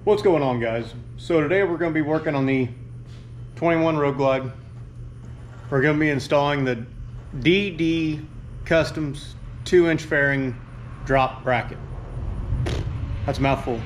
What's going on, guys? So today we're going to be working on the 21 Road Glide. We're going to be installing the DD Customs 2-inch fairing drop bracket. That's a mouthful.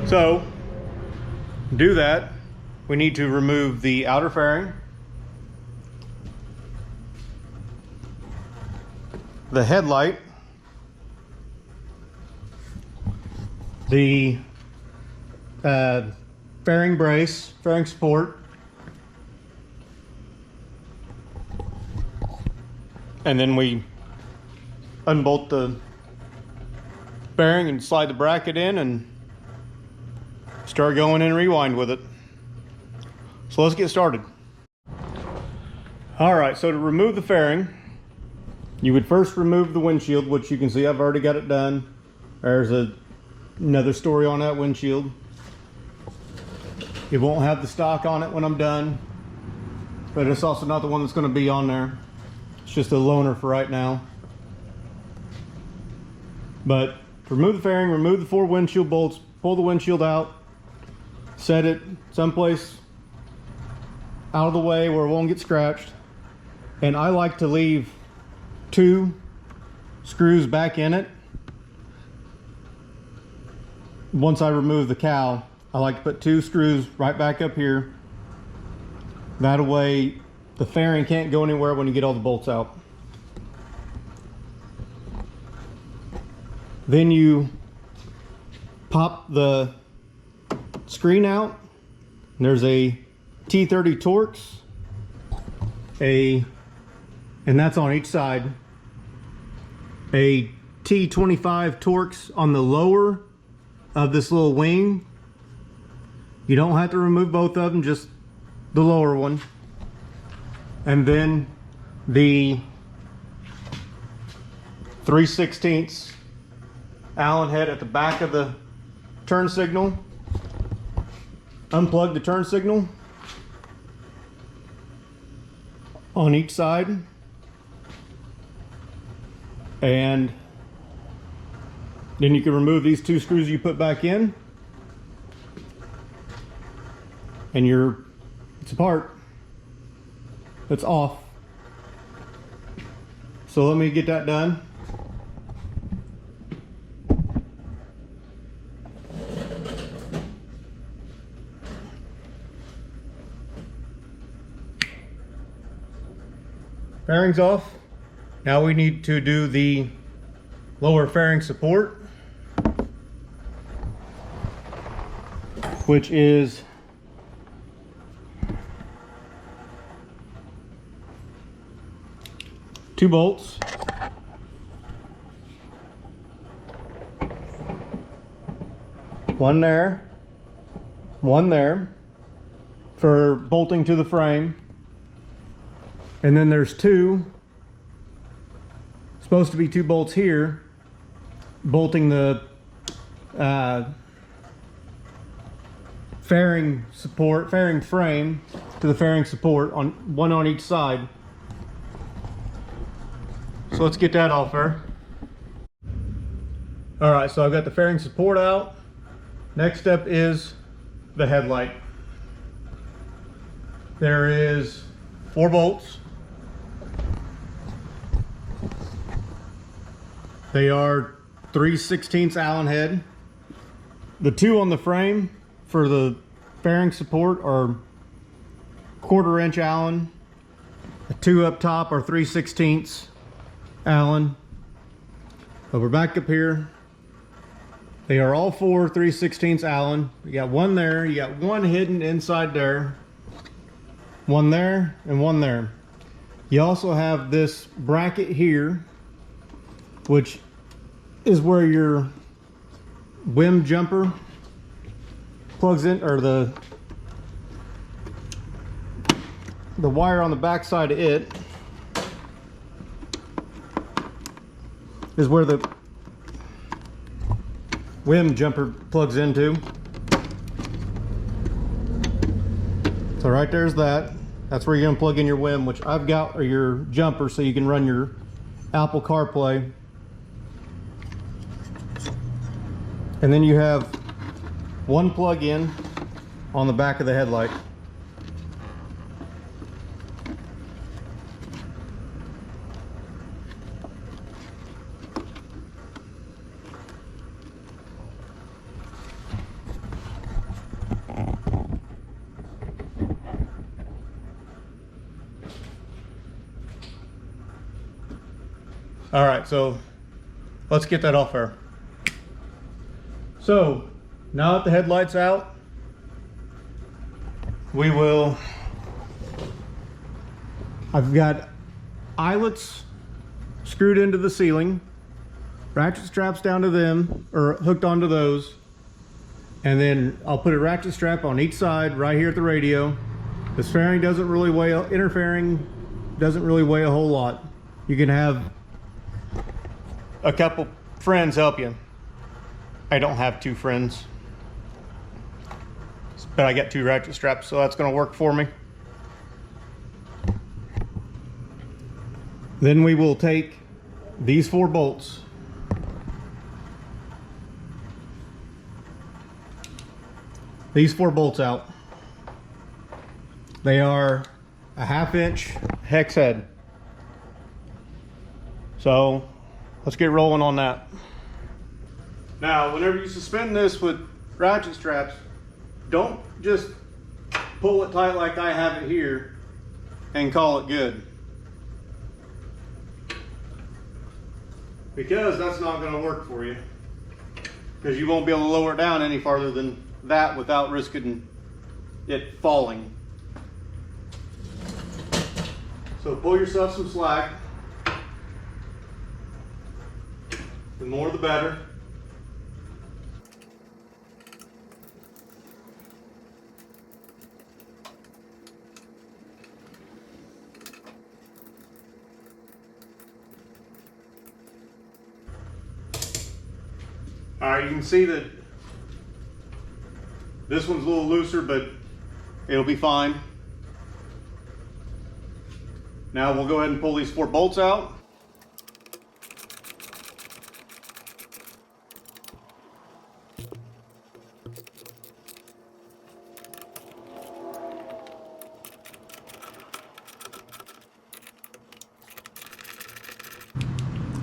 So to do that, we need to remove the outer fairing, the headlight, the fairing brace, fairing support, and then we unbolt the fairing and slide the bracket in and start going and rewind with it. So let's get started. All right, so to remove the fairing, you would first remove the windshield, which you can see I've already got it done. There's another story on that windshield. It won't have the stock on it when I'm done, but it's also not the one that's going to be on there. It's just a loaner for right now. But to remove the fairing, remove the 4 windshield bolts, pull the windshield out, set it someplace out of the way where it won't get scratched. And I like to leave 2 screws back in it. Once I remove the cowl, I like to put 2 screws right back up here. That way the fairing can't go anywhere when you get all the bolts out. Then you pop the screen out. There's a T30 Torx, and that's on each side. A T25 Torx on the lower of this little wing. You don't have to remove both of them, just the lower one. And then the 3/16 Allen head at the back of the turn signal. Unplug the turn signal on each side, and then you can remove these 2 screws you put back in, and it's apart. It's off. So let me get that done. Fairing's off. Now we need to do the lower fairing support, which is two bolts, one there for bolting to the frame, and then there's 2, supposed to be 2 bolts here, bolting the fairing frame to the fairing support, on one on each side. So let's get that off there. All right, so I've got the fairing support out. Next step is the headlight. There is 4 bolts. They are 3/16 Allen head. The 2 on the frame for the fairing support are 1/4 inch Allen. The 2 up top are 3/16 Allen. But we're back up here. They are all 4 3/16 Allen. You got 1 there, you got 1 hidden inside there, 1 there, and 1 there. You also have this bracket here, which is where your whim jumper plugs in, or the wire on the back side of it is where the whim jumper plugs into. So right there's that. That's where you're gonna plug in your whim, which I've got, or your jumper, so you can run your Apple CarPlay. And then you have one plug in on the back of the headlight. All right, so let's get that off there. So now that the headlight's out, I've got eyelets screwed into the ceiling, ratchet straps down to them, or hooked onto those, and then I'll put a ratchet strap on each side right here at the radio. This fairing doesn't really weigh, inner fairing doesn't really weigh a whole lot. You can have a couple friends help you. I don't have two friends, but I got two ratchet straps, so that's going to work for me. Then we will take these 4 bolts, out. They are a 1/2 inch hex head. So let's get rolling on that. Now, whenever you suspend this with ratchet straps, don't just pull it tight like I have it here and call it good. Because that's not going to work for you. Because you won't be able to lower it down any farther than that without risking it falling. So pull yourself some slack. The more the better. All right, you can see that this one's a little looser, but it'll be fine. Now we'll go ahead and pull these 4 bolts out.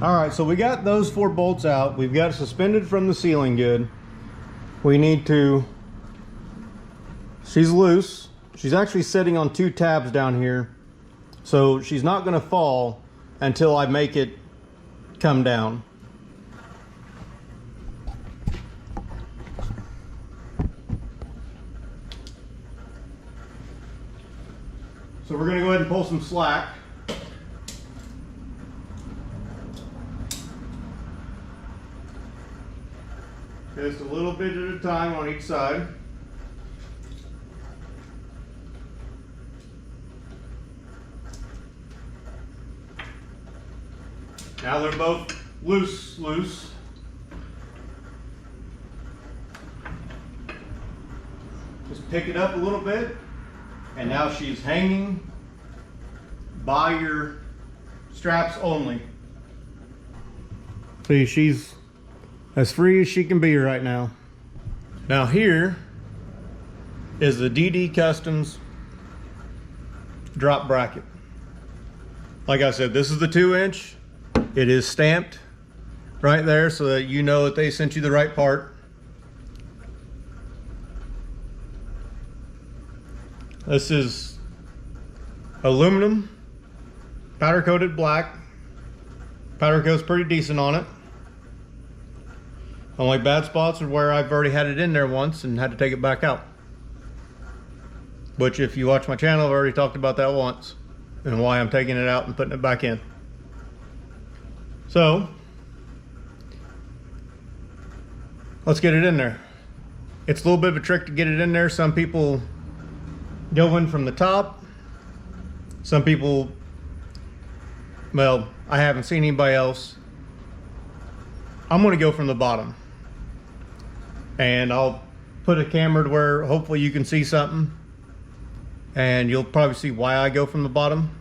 All right, so we got those 4 bolts out. We've got it suspended from the ceiling good. We need to, she's loose. She's actually sitting on 2 tabs down here. So she's not gonna fall until I make it come down. So we're gonna go ahead and pull some slack. Just a little bit at a time on each side. Now they're both loose. Just pick it up a little bit, and now she's hanging by your straps only. See, she's as free as she can be right now. Now here is the DD Customs drop bracket. Like I said, this is the 2-inch. It is stamped right there so that you know that they sent you the right part. This is aluminum, powder coated black. Powder coat's pretty decent on it. Only bad spots are where I've already had it in there once and had to take it back out. Which, if you watch my channel, I've already talked about that once and why I'm taking it out and putting it back in. So let's get it in there. It's a little bit of a trick to get it in there. Some people go in from the top. Some people, well, I haven't seen anybody else. I'm going to go from the bottom. And I'll put a camera to where hopefully you can see something. And you'll probably see why I go from the bottom.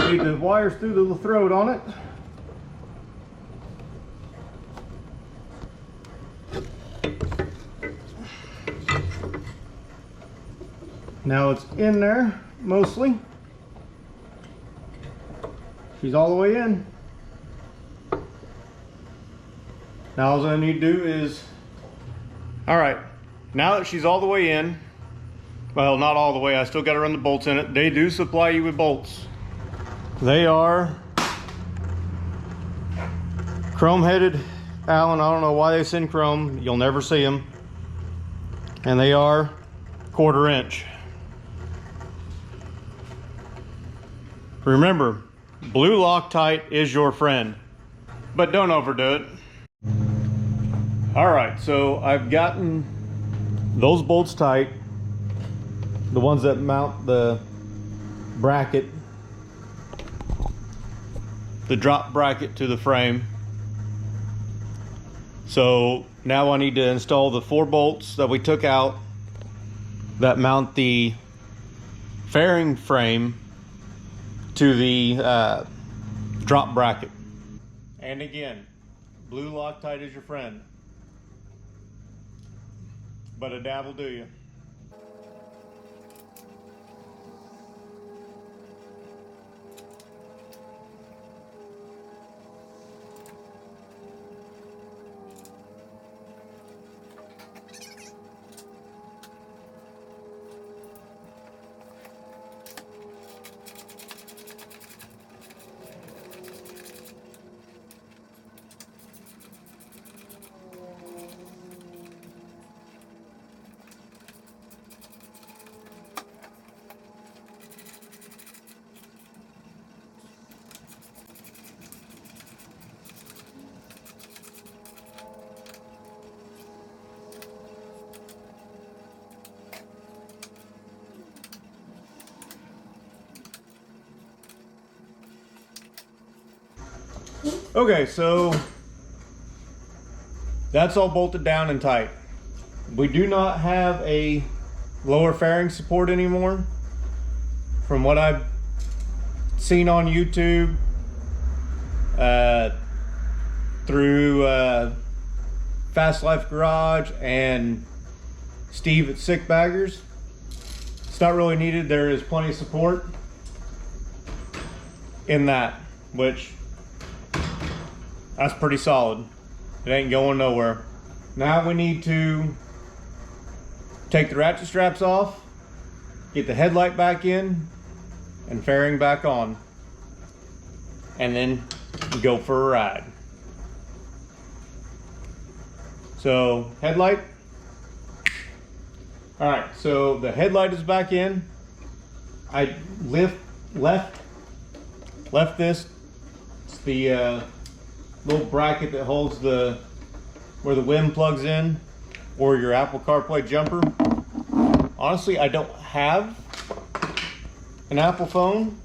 Need the wires through the throat on it. Now it's in there mostly. She's all the way in. Now all I need to do is, all right, now that she's all the way in, well, not all the way, I still got to run the bolts in it. They do supply you with bolts. They are chrome headed Allen. I don't know why they send chrome. You'll never see them. And they are 1/4 inch. Remember, blue Loctite is your friend, but don't overdo it. All right, so I've gotten those bolts tight, the ones that mount the bracket, the drop bracket to the frame. So now I need to install the 4 bolts that we took out that mount the fairing frame to the drop bracket. And again, blue Loctite is your friend, but a dab will do you. Okay, so that's all bolted down and tight. We do not have a lower fairing support anymore. From what I've seen on YouTube, through Fast Life Garage and Steve at Sick Baggers, it's not really needed. There is plenty of support in that, which that's pretty solid. It ain't going nowhere. Now we need to take the ratchet straps off, get the headlight back in, and fairing back on, and then go for a ride. So headlight. All right, so the headlight is back in. I left this. It's the little bracket that holds where the wind plugs in, or your Apple CarPlay jumper. Honestly, I don't have an Apple phone,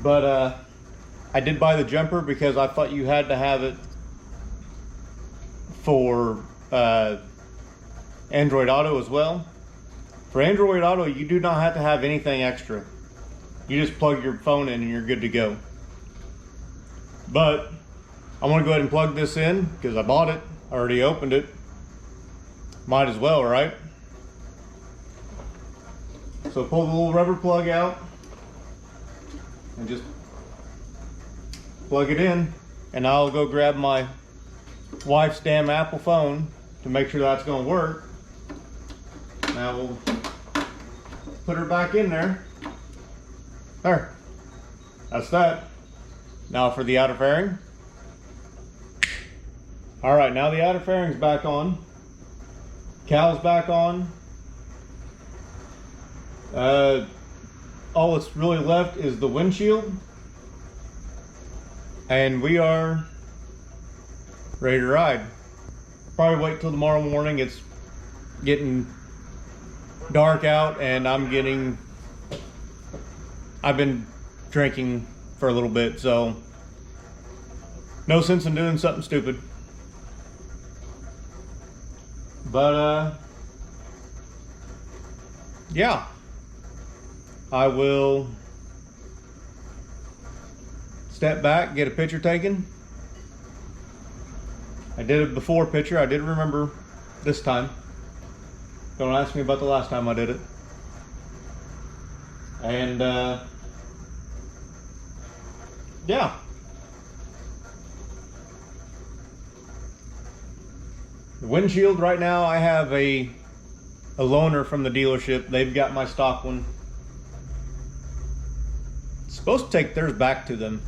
but I did buy the jumper because I thought you had to have it for Android Auto as well. For Android Auto, you do not have to have anything extra. You just plug your phone in and you're good to go. But I want to go ahead and plug this in because I bought it, I already opened it. Might as well, right? So pull the little rubber plug out and just plug it in, and I'll go grab my wife's damn Apple phone to make sure that's going to work. Now we'll put her back in there. There. That's that. Now for the outer fairing. All right, now the outer fairing's back on. Cow's back on. All that's really left is the windshield. And we are ready to ride. Probably wait till tomorrow morning. It's getting dark out and I've been drinking for a little bit, so no sense in doing something stupid. But yeah, I will step back, get a picture taken. I did a before picture. I did remember this time. Don't ask me about the last time I did it. And yeah. The windshield right now, I have a loaner from the dealership. They've got my stock one. Supposed to take theirs back to them.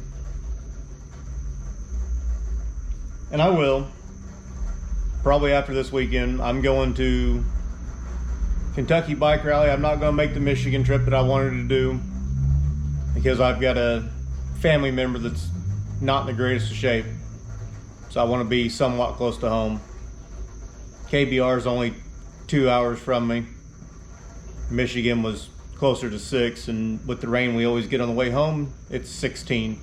And I will. Probably after this weekend. I'm going to Kentucky Bike Rally. I'm not going to make the Michigan trip that I wanted to do because I've got a family member that's not in the greatest of shape. So I want to be somewhat close to home. KBR is only 2 hours from me. Michigan was closer to 6, and with the rain we always get on the way home, it's 16.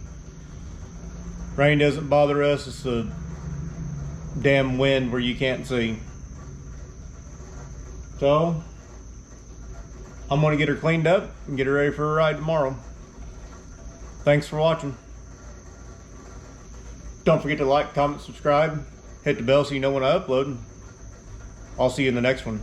Rain doesn't bother us. It's a damn wind where you can't see. So I'm gonna get her cleaned up and get her ready for a ride tomorrow. Thanks for watching. Don't forget to like, comment, subscribe, hit the bell so you know when I upload. I'll see you in the next one.